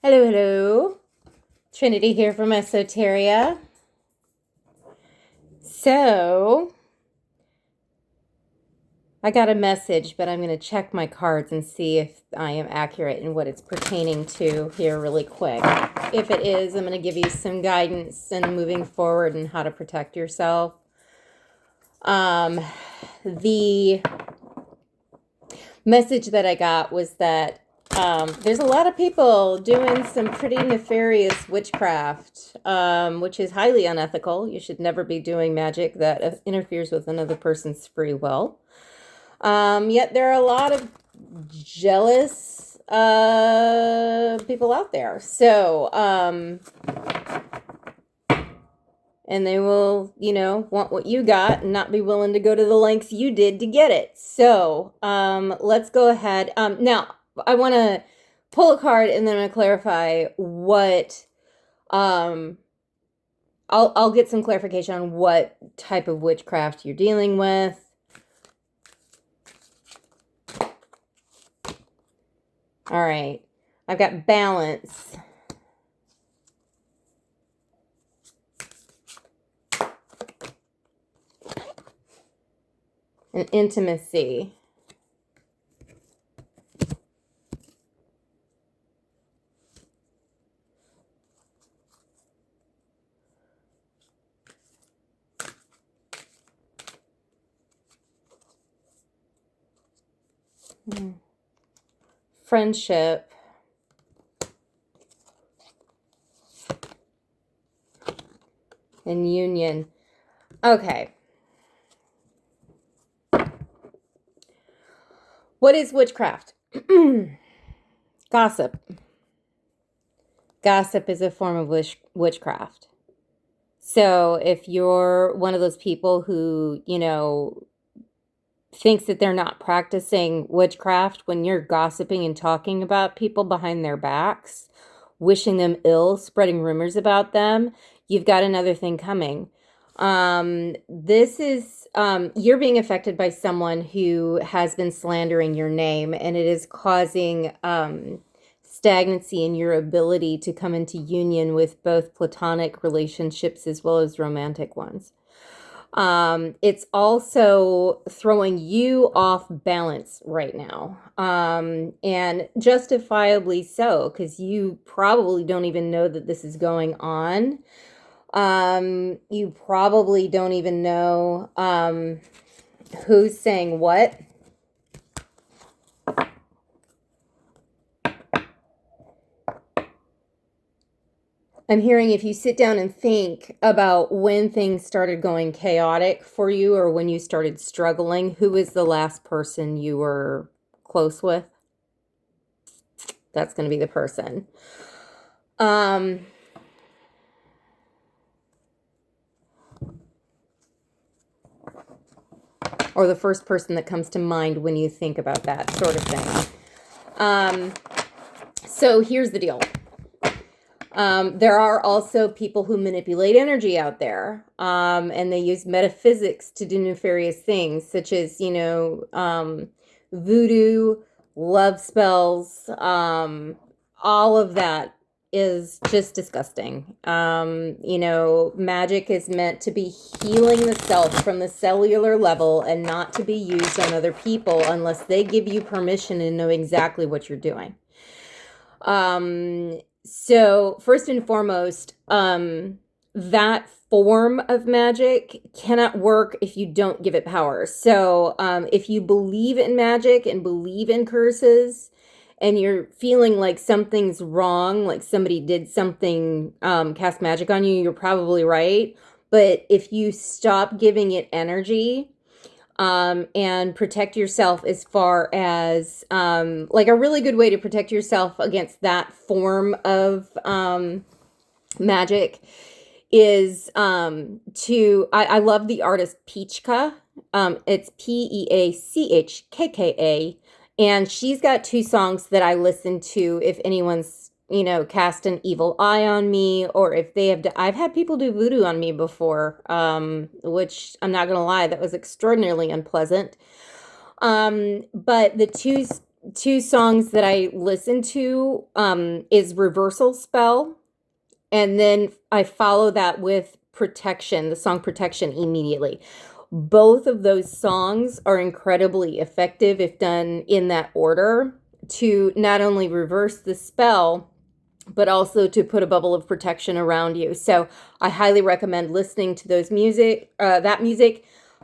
Hello, hello. Trinity here from Esoteria. So, I got a message, but I'm going to check my cards and see if I am accurate in what it's pertaining to here really quick. If it is, I'm going to give you some guidance and moving forward and how to protect yourself. The message that I got was that there's a lot of people doing some pretty nefarious witchcraft, which is highly unethical. You should never be doing magic that interferes with another person's free will. Yet there are a lot of jealous people out there. So, and they will, want what you got and not be willing to go to the lengths you did to get it. So, let's go ahead. Now, I want to pull a card and then I'm going to clarify what, I'll get some clarification on what type of witchcraft you're dealing with. All right. I've got balance. And intimacy. Friendship. And union. Okay. What is witchcraft? Gossip. Gossip is a form of witchcraft. So if you're one of those people who, thinks that they're not practicing witchcraft when you're gossiping and talking about people behind their backs, wishing them ill, spreading rumors about them, you've got another thing coming. This is, you're being affected by someone who has been slandering your name, and it is causing, stagnancy in your ability to come into union with both platonic relationships as well as romantic ones. It's also throwing you off balance right now. And justifiably so, because you probably don't even know that this is going on. You probably don't even know, who's saying what. I'm hearing if you sit down and think about when things started going chaotic for you or when you started struggling, who was the last person you were close with? That's going to be the person. Or the first person that comes to mind when you think about that sort of thing. So here's the deal. There are also people who manipulate energy out there, and they use metaphysics to do nefarious things, such as, voodoo, love spells, all of that is just disgusting. Magic is meant to be healing the self from the cellular level and not to be used on other people unless they give you permission and know exactly what you're doing. So first and foremost, that form of magic cannot work if you don't give it power. So, if you believe in magic and believe in curses and you're feeling like something's wrong, like somebody did something, cast magic on you, you're probably right. But if you stop giving it energy, and protect yourself as far as, like a really good way to protect yourself against that form of, magic is, I love the artist Peachka. It's Peachkka. And she's got two songs that I listen to if anyone's, cast an evil eye on me, or if they have, I've had people do voodoo on me before, which I'm not going to lie, that was extraordinarily unpleasant. But the two two songs that I listen to is Reversal Spell, and then I follow that with Protection, the song Protection immediately. Both of those songs are incredibly effective if done in that order to not only reverse the spell, but also to put a bubble of protection around you. So I highly recommend listening to those music,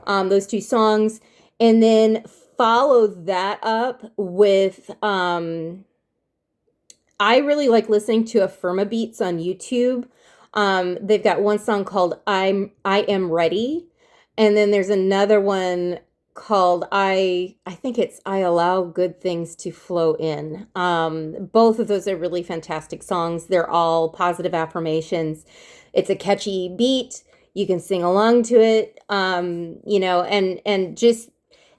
those two songs, and then follow that up with, I really like listening to Affirma Beats on YouTube. They've got one song called I Am Ready, and then there's another one called I think it's I Allow Good Things to Flow In. Both of those are really fantastic songs. They're all positive affirmations. It's a catchy beat. You can sing along to it. And just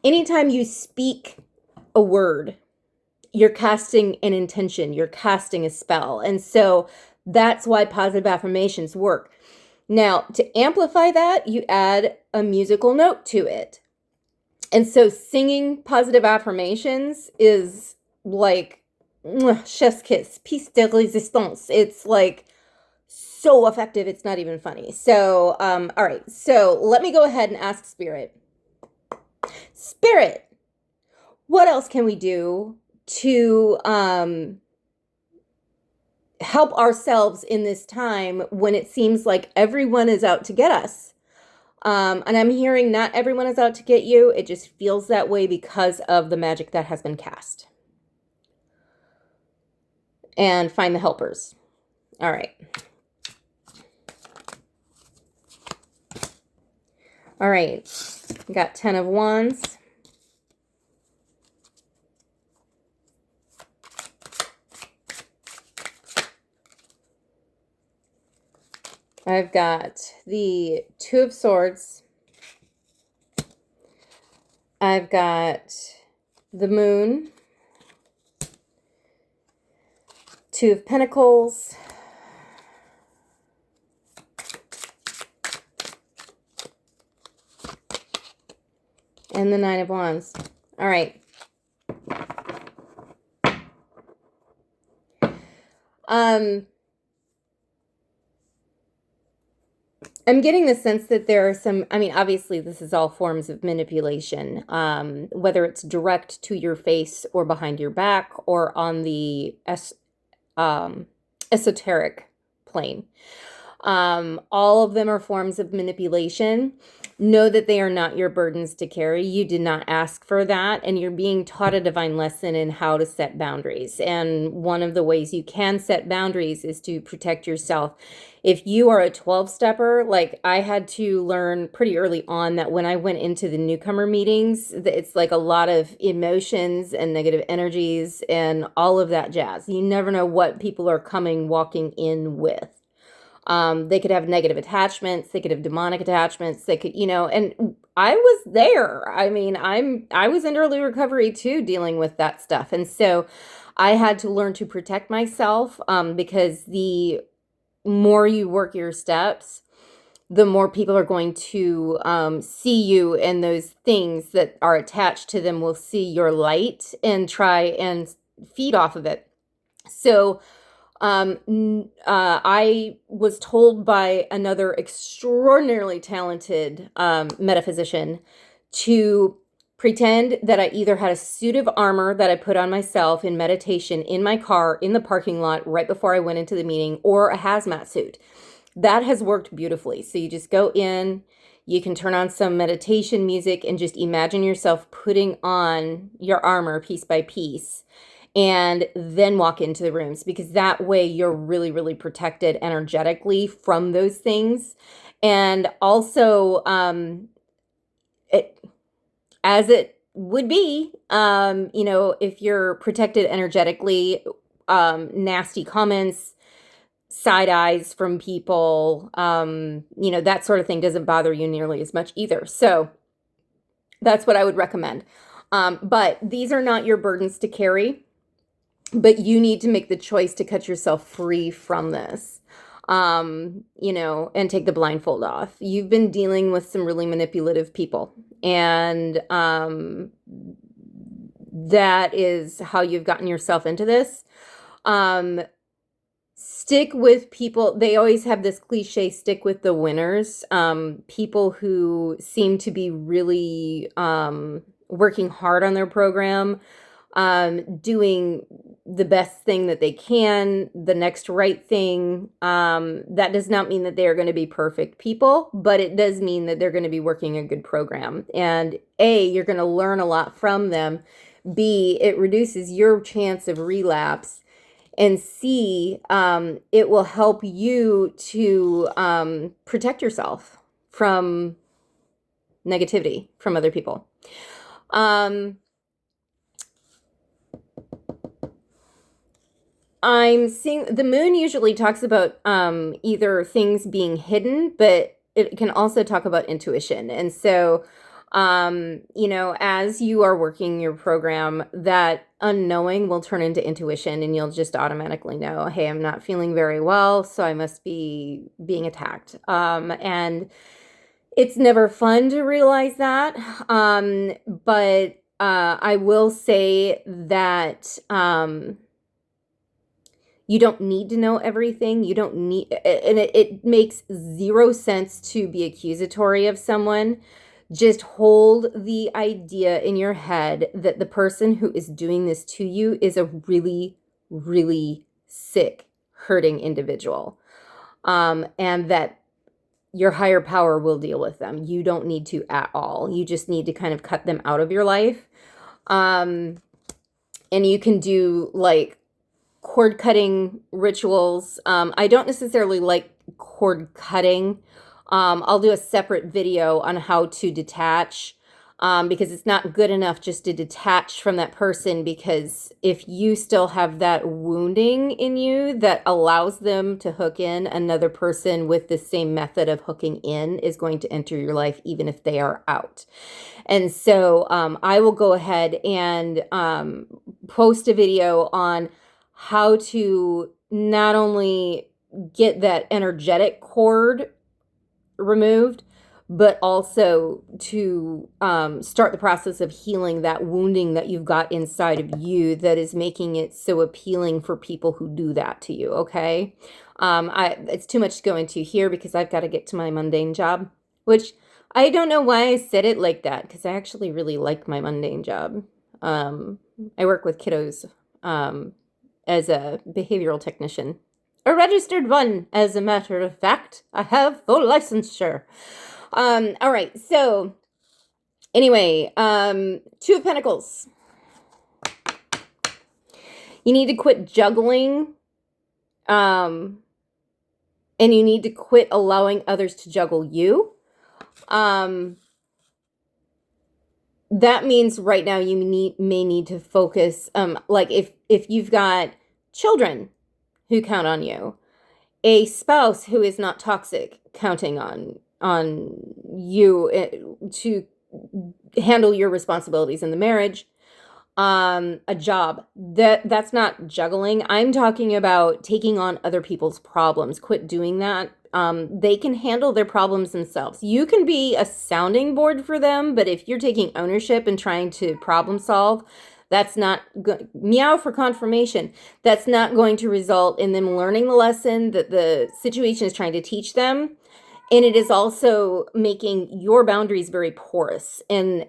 anytime you speak a word, you're casting an intention, you're casting a spell. And so that's why positive affirmations work. Now, to amplify that, you add a musical note to it. And so singing positive affirmations is like chef's kiss, piece de resistance. It's like so effective, it's not even funny. So, all right, so let me go ahead and ask Spirit. Spirit, what else can we do to help ourselves in this time when it seems like everyone is out to get us? And I'm hearing not everyone is out to get you. It just feels that way because of the magic that has been cast. And find the helpers. All right. All right. Got 10 of Wands. I've got the Two of Swords. I've got the Moon. Two of Pentacles. And the Nine of Wands. All right. I'm getting the sense that there are some, I mean, obviously this is all forms of manipulation, whether it's direct to your face or behind your back or on the esoteric plane. All of them are forms of manipulation. Know that they are not your burdens to carry. You did not ask for that, and you're being taught a divine lesson in how to set boundaries. And one of the ways you can set boundaries is to protect yourself. If you are a 12-stepper, like I had to learn pretty early on that when I went into the newcomer meetings, it's like a lot of emotions and negative energies and all of that jazz. You never know what people are walking in with. They could have negative attachments. They could have demonic attachments. They could, and I was there. I mean, I was in early recovery too, dealing with that stuff. And so I had to learn to protect myself, because the more you work your steps, the more people are going to see you, and those things that are attached to them will see your light and try and feed off of it. So I was told by another extraordinarily talented metaphysician to pretend that I either had a suit of armor that I put on myself in meditation in my car in the parking lot right before I went into the meeting, or a hazmat suit. That has worked beautifully. So you just go in, you can turn on some meditation music and just imagine yourself putting on your armor piece by piece, and then walk into the rooms, because that way you're really, really protected energetically from those things. And also, as it would be, if you're protected energetically, nasty comments, side eyes from people, that sort of thing doesn't bother you nearly as much either. So that's what I would recommend. But these are not your burdens to carry. But you need to make the choice to cut yourself free from this, and take the blindfold off. You've been dealing with some really manipulative people, and that is how you've gotten yourself into this. Stick with people. They always have this cliche, stick with the winners. People who seem to be really working hard on their program, doing the best thing that they can, the next right thing. That does not mean that they are going to be perfect people, but it does mean that they're going to be working a good program. And A, you're going to learn a lot from them. B, it reduces your chance of relapse. And C, it will help you to protect yourself from negativity from other people. I'm seeing the moon usually talks about either things being hidden, but it can also talk about intuition. And so, as you are working your program, that unknowing will turn into intuition, and you'll just automatically know, hey, I'm not feeling very well, so I must be being attacked. And it's never fun to realize that. But I will say that you don't need to know everything. You don't need, and it makes zero sense to be accusatory of someone. Just hold the idea in your head that the person who is doing this to you is a really, really sick, hurting individual. And that your higher power will deal with them. You don't need to at all. You just need to kind of cut them out of your life. And you can do like cord cutting rituals. I don't necessarily like cord cutting. I'll do a separate video on how to detach, because it's not good enough just to detach from that person, because if you still have that wounding in you that allows them to hook in, another person with the same method of hooking in is going to enter your life even if they are out. And so I will go ahead and post a video on how to not only get that energetic cord removed, but also to start the process of healing that wounding that you've got inside of you that is making it so appealing for people who do that to you, okay? It's too much to go into here because I've got to get to my mundane job, which I don't know why I said it like that, because I actually really like my mundane job. I work with kiddos as a behavioral technician. A registered one, as a matter of fact. I have full licensure. All right, so anyway, Two of Pentacles. You need to quit juggling, and you need to quit allowing others to juggle you. That means right now you may need to focus, like if you've got children who count on you, a spouse who is not toxic counting on you to handle your responsibilities in the marriage, a job, that's not juggling. I'm talking about taking on other people's problems. Quit doing that. They can handle their problems themselves. You can be a sounding board for them, but if you're taking ownership and trying to problem solve, that's not meow for confirmation. That's not going to result in them learning the lesson that the situation is trying to teach them. And it is also making your boundaries very porous. And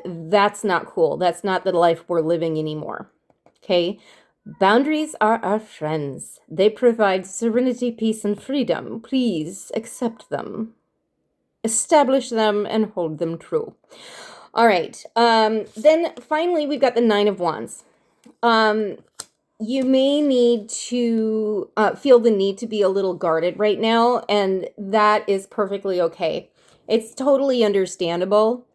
that's not cool. That's not the life we're living anymore. Okay? Boundaries are our friends. They provide serenity, peace, and freedom. Please accept them. Establish them and hold them true. All right. Then finally, we've got the Nine of Wands. You may need to feel the need to be a little guarded right now, and that is perfectly okay. It's totally understandable.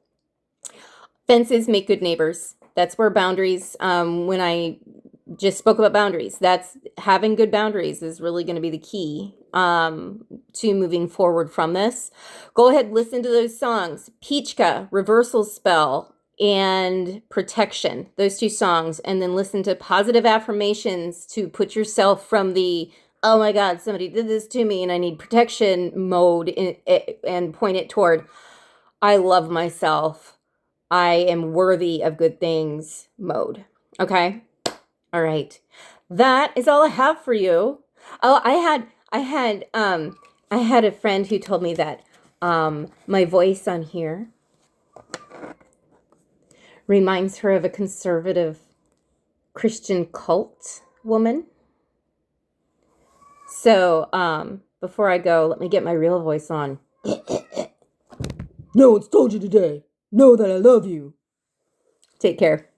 Fences make good neighbors. That's where boundaries, when I just spoke about boundaries, that's having good boundaries is really going to be the key to moving forward from this. Go ahead, listen to those songs. Peachka, Reversal Spell, and Protection, those two songs, and then listen to positive affirmations to put yourself from the, oh my God, somebody did this to me and I need protection mode and point it toward, I love myself. I am worthy of good things mode. Okay? All right. That is all I have for you. Oh, I had a friend who told me that my voice on here reminds her of a conservative Christian cult woman. So, before I go, let me get my real voice on. No one's told you today. Know that I love you. Take care.